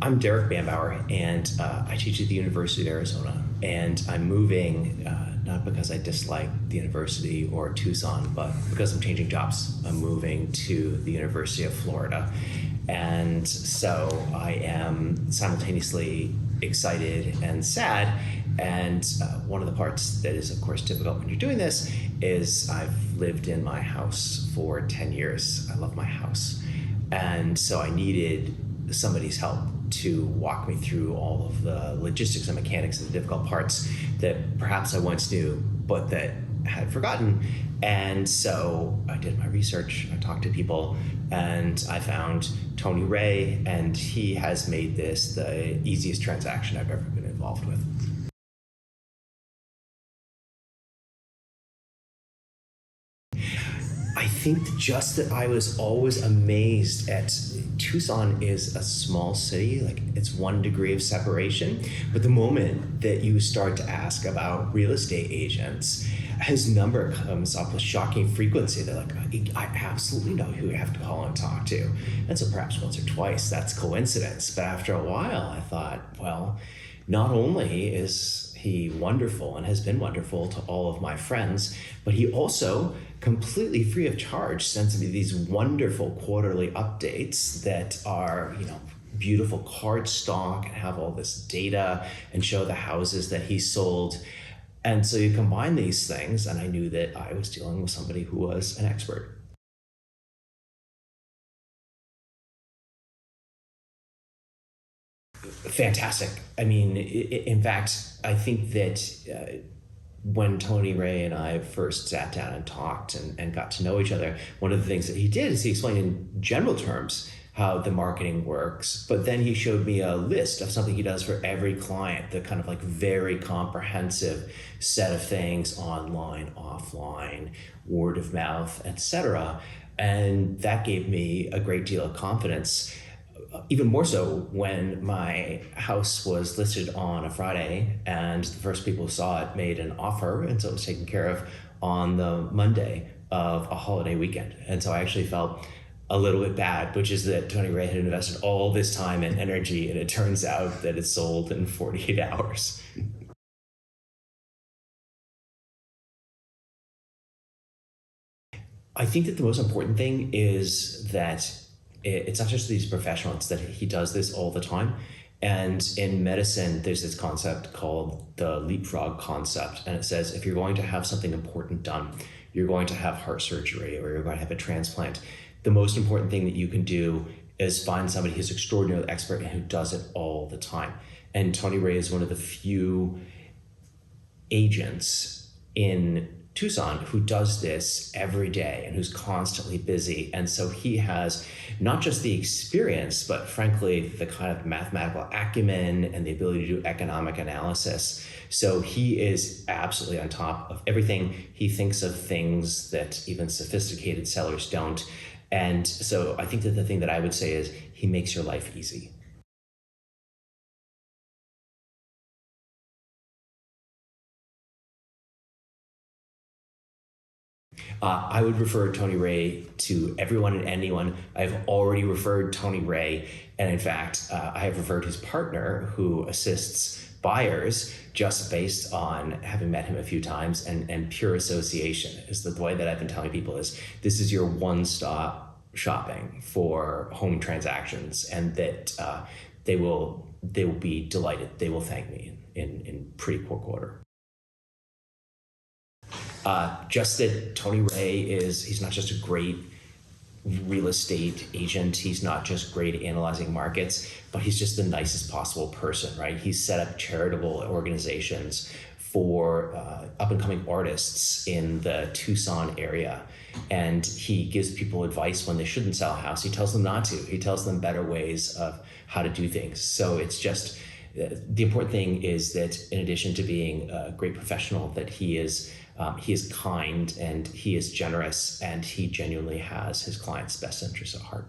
I'm Derek Bambauer, and I teach at the University of Arizona. And I'm moving not because I dislike the university or Tucson, but because I'm changing jobs. I'm moving to the University of Florida. And so I am simultaneously excited and sad. And one of the parts that is, of course, difficult when you're doing this is I've lived in my house for 10 years. I love my house. And so I needed somebody's help to walk me through all of the logistics and mechanics and the difficult parts that perhaps I once knew, but that I had forgotten. And so I did my research, I talked to people, and I found Tony Ray, and he has made this the easiest transaction I've ever been involved with. I think just that I was always amazed at Tucson is a small city, like it's 1 degree of separation. But the moment that you start to ask about real estate agents, his number comes up with shocking frequency. They're like, I absolutely know who you have to call and talk to. And so perhaps once or twice, that's coincidence. But after a while, I thought, well, not only is he wonderful and has been wonderful to all of my friends, but he also completely free of charge sends me these wonderful quarterly updates that are, beautiful card stock and have all this data and show the houses that he sold. And so you combine these things, and I knew that I was dealing with somebody who was an expert. Fantastic. I mean, in fact, I think that when Tony Ray and I first sat down and talked and got to know each other, one of the things that he did is he explained in general terms how the marketing works, but then he showed me a list of something he does for every client, the kind of like very comprehensive set of things, online, offline, word of mouth, etc. And that gave me a great deal of confidence. Even more so when my house was listed on a Friday and the first people who saw it made an offer, and so it was taken care of on the Monday of a holiday weekend. And so I actually felt a little bit bad, which is that Tony Ray had invested all this time and energy, and it turns out that it sold in 48 hours. I think that the most important thing is that it's not just these professionals, it's that he does this all the time. And in medicine, there's this concept called the leapfrog concept. And it says, if you're going to have something important done, you're going to have heart surgery or you're going to have a transplant, the most important thing that you can do is find somebody who's extraordinarily expert and who does it all the time. And Tony Ray is one of the few agents in Tucson who does this every day and who's constantly busy. And so he has not just the experience, but frankly, the kind of mathematical acumen and the ability to do economic analysis. So he is absolutely on top of everything. He thinks of things that even sophisticated sellers don't. And so I think that the thing that I would say is he makes your life easy. I would refer Tony Ray to everyone and anyone. I've already referred Tony Ray, and in fact, I have referred his partner who assists buyers just based on having met him a few times and pure association is the way that I've been telling people is this is your one-stop shopping for home transactions, and that they will be delighted. They will thank me in pretty quick order. Just that Tony Ray he's not just a great real estate agent. He's not just great at analyzing markets, but he's just the nicest possible person, right? He's set up charitable organizations for up and coming artists in the Tucson area. And he gives people advice when they shouldn't sell a house. He tells them not to. He tells them better ways of how to do things. So it's just, the important thing is that in addition to being a great professional, that he is kind and he is generous and he genuinely has his client's best interests at heart.